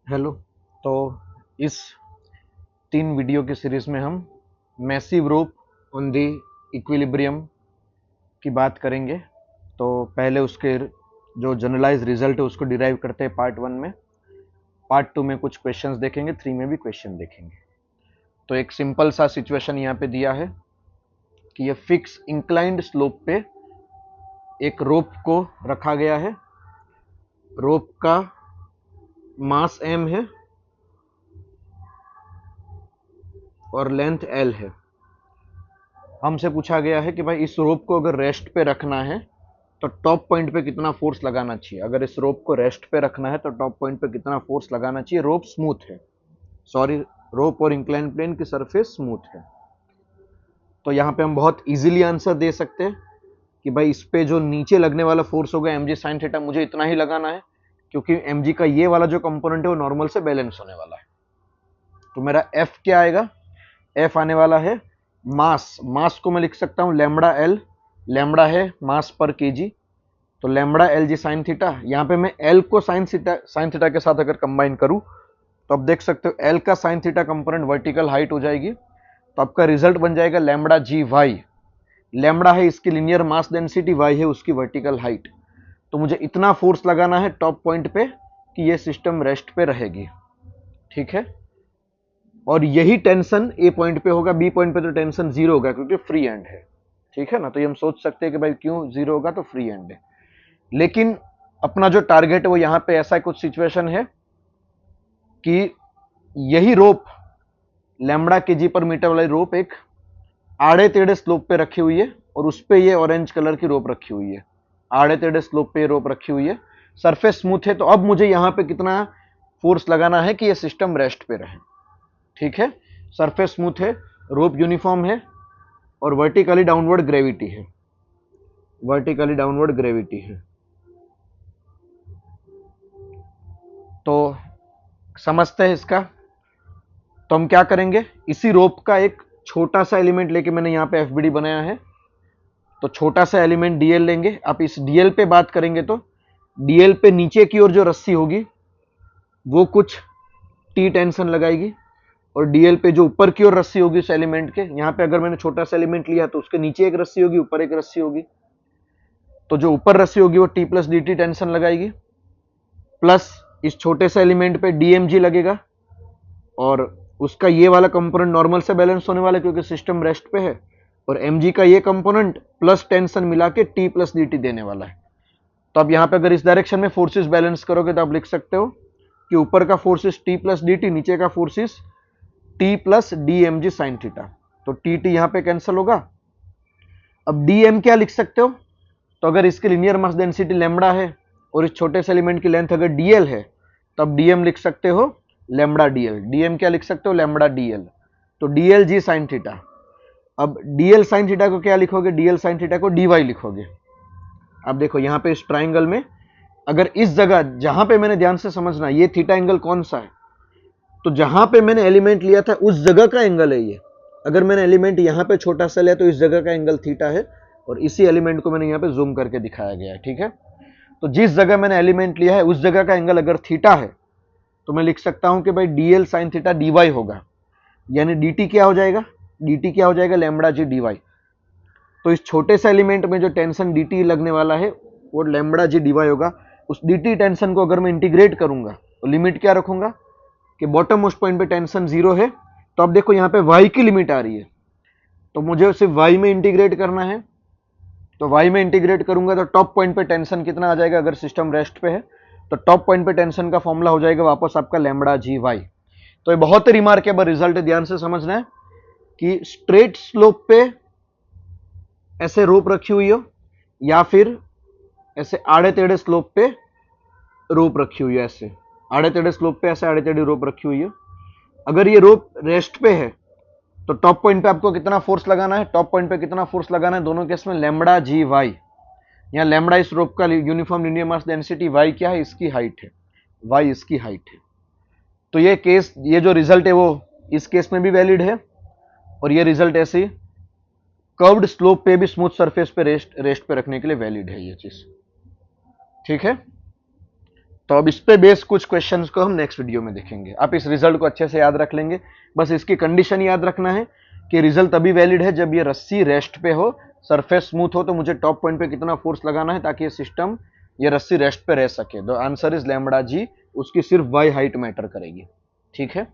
Hello. तो इस 3 video की सीरीज में हम massive rope on the equilibrium की बात करेंगे। तो पहले उसके जो जनरलाइज रिजल्ट है उसको डिराइव करते हैं पार्ट 1 में। पार्ट 2 में कुछ क्वेश्चंस देखेंगे, 3 में भी क्वेश्चन देखेंगे। तो एक सिंपल सा सिचुएशन यहाँ पे दिया है कि ये फिक्स इंक्लाइंड स्लोप पे एक रोप को रखा गया है। रोप का मास m है और लेंथ l है। हमसे पूछा गया है कि भाई इस रोप को अगर रेस्ट पे रखना है तो टॉप पॉइंट पे कितना फोर्स लगाना चाहिए। अगर इस रोप को रेस्ट पे रखना है तो टॉप पॉइंट पे कितना फोर्स लगाना चाहिए। रोप स्मूथ है, सॉरी, रोप और इंक्लाइन प्लेन की सरफेस स्मूथ है। तो यहाँ पे हम बहुत इजीली आंसर दे सकते हैं कि भाई इस पे जो नीचे लगने वाला फोर्स होगा एम जी साइन थीटा, मुझे इतना ही लगाना है क्योंकि एम जी का ये वाला जो कंपोनेंट है वो नॉर्मल से बैलेंस होने वाला है। तो मेरा एफ क्या आएगा? एफ आने वाला है मास। मास को मैं लिख सकता हूं लैम्बडा एल। लैम्बडा है मास पर केजी, तो lambda L G sine theta. यहाँ पे मैं एल को साइन थीटा के साथ अगर कंबाइन करूं तो आप देख सकते हो एल का sine theta component vertical height हो जाएगी। तो आपका रिजल्ट बन जाएगा लैम्बडा जी वाई। लैम्बडा है इसकी लिनियर मास डेंसिटी, वाई है उसकी वर्टिकल हाइट। तो मुझे इतना फोर्स लगाना है टॉप पॉइंट पे कि ये सिस्टम रेस्ट पे रहेगी। ठीक है, और यही टेंशन ए पॉइंट पे होगा, बी पॉइंट पे तो टेंशन जीरो होगा क्योंकि फ्री एंड है। ठीक है ना, तो ये हम सोच सकते हैं कि भाई क्यों जीरो होगा, तो फ्री एंड है। लेकिन अपना जो टारगेट है वो यहां पे ऐसा कुछ सिचुएशन है कि यही रोप लैम्बडा केजी पर मीटर वाली रोप एक आड़े टेढ़े स्लोप पे रखी हुई है और उस पे ये ऑरेंज कलर की रोप रखी हुई है। आड़े टेढ़े स्लोप पे रोप रखी हुई है, सरफेस स्मूथ है। तो अब मुझे यहां पे कितना फोर्स लगाना है कि ये सिस्टम रेस्ट पे रहे। ठीक है, सरफेस स्मूथ है, रोप यूनिफॉर्म है और वर्टिकली डाउनवर्ड ग्रेविटी है। वर्टिकली डाउनवर्ड ग्रेविटी है। तो समझते हैं इसका। तो हम क्या करेंगे, इसी रोप का एक छोटा सा एलिमेंट लेके मैंने यहाँ पे एफबीडी बनाया है। तो छोटा सा एलिमेंट डीएल लेंगे। आप इस डीएल पे बात करेंगे तो डीएल पे नीचे की ओर जो रस्सी होगी वो कुछ टी टेंशन लगाएगी और डीएल पे जो ऊपर की ओर रस्सी होगी उस एलिमेंट के, यहाँ पे अगर मैंने छोटा सा एलिमेंट लिया तो उसके नीचे एक रस्सी होगी, ऊपर एक रस्सी होगी। तो जो ऊपर रस्सी होगी वो T plus D T tension लगाएगी, प्लस इस छोटे से एलिमेंट पे डीएमजी लगेगा और उसका ये वाला कंपोनेंट नॉर्मल से बैलेंस होने वाला है क्योंकि सिस्टम रेस्ट पे है, और एमजी का ये कंपोनेंट प्लस टेंशन मिला के टी प्लस डी टी देने वाला है। तो अब यहाँ पे अगर इस डायरेक्शन में फोर्सेस बैलेंस करोगे तो आप लिख सकते हो कि ऊपर का forces T plus D T, नीचे का forces T plus D M G sine theta. तो टी टी यहाँ पे कैंसिल होगा। अब डी एम क्या लिख सकते हो, तो अगर इसकी लिनियर मास डेंसिटी लैम्बडा है और इस छोटे से एलिमेंट की लेंथ अगर डीएल है तो अब डीएम लिख सकते हो लैम्बडा डीएल। डीएम क्या लिख सकते हो, लैम्बडा डीएल। तो डीएल जी साइन थीटा। अब डीएल साइन थीटा को क्या लिखोगे, डीएल साइन थीटा को डीवाई लिखोगे। अब देखो यहाँ पे इस ट्राइंगल में अगर इस जगह जहां पे मैंने, ध्यान से समझना, ये थीटा एंगल कौन सा है, तो जहां पे मैंने एलिमेंट लिया था उस जगह का एंगल है ये। अगर मैंने एलिमेंट यहां पे छोटा सा लिया तो इस जगह का एंगल थीटा है और इसी एलिमेंट को मैंने यहाँ पे जूम करके दिखाया गया है। ठीक है, तो जिस जगह मैंने एलिमेंट लिया है उस जगह का एंगल अगर थीटा है तो मैं लिख सकता हूं कि भाई डीएल साइन थीटा डीवाई होगा, यानी dt क्या हो जाएगा, dt क्या हो जाएगा, लैम्बडा जी डी वाई। तो इस छोटे से एलिमेंट में जो टेंशन dt लगने वाला है वो लैम्बडा जी डी वाई होगा। उस dt टेंशन को अगर मैं इंटीग्रेट करूंगा तो लिमिट क्या रखूंगा कि बॉटम मोस्ट पॉइंट पे टेंशन जीरो है। तो अब देखो यहाँ पे y की लिमिट आ रही है, तो मुझे सिर्फ y में इंटीग्रेट करना है। तो y में इंटीग्रेट करूंगा तो टॉप पॉइंट पे टेंशन कितना आ जाएगा, अगर सिस्टम रेस्ट पे है तो टॉप पॉइंट पे टेंशन का फॉर्मूला हो जाएगा वापस आपका लैम्बडा जी वाई। तो ये बहुत ही रिमार्केबल रिजल्ट है, ध्यान से समझना है कि स्ट्रेट स्लोप पे ऐसे रोप रखी हुई हो या फिर ऐसे आड़े टेढ़े स्लोप पे रोप रखी हुई है, ऐसे आड़े टेढ़े स्लोप पे ऐसे आड़े टेढ़ी रोप रखी हुई है। अगर ये रोप रेस्ट पे है तो टॉप पॉइंट पे आपको कितना फोर्स लगाना है, टॉप पॉइंट पे कितना फोर्स लगाना है, दोनों केस में लैम्बडा जी वाई। यहाँ लैम्बडा इस रोप का uniform linear mass density, Y क्या है, इसकी हाइट है, वाई इसकी हाइट है। तो ये केस, ये जो रिजल्ट है वो इस केस में भी वैलिड है और ये रिजल्ट ऐसे कर्व्ड स्लोप पे भी स्मूथ सरफेस पे रेस्ट पे रखने के लिए वैलिड है ये चीज। ठीक है, तो अब इस पे बेस कुछ क्वेश्चंस को हम नेक्स्ट वीडियो में देखेंगे। आप इस रिजल्ट को अच्छे से याद रख लेंगे। बस इसकी कंडीशन याद रखना है कि रिजल्ट तभी वैलिड है जब ये रस्सी रेस्ट पे हो, सरफेस स्मूथ हो, तो मुझे टॉप पॉइंट पे कितना फोर्स लगाना है ताकि ये सिस्टम, ये रस्सी रेस्ट पे रह सके। द आंसर इज लैम्बडा जी, उसकी सिर्फ वाई हाइट मैटर करेगी। ठीक है।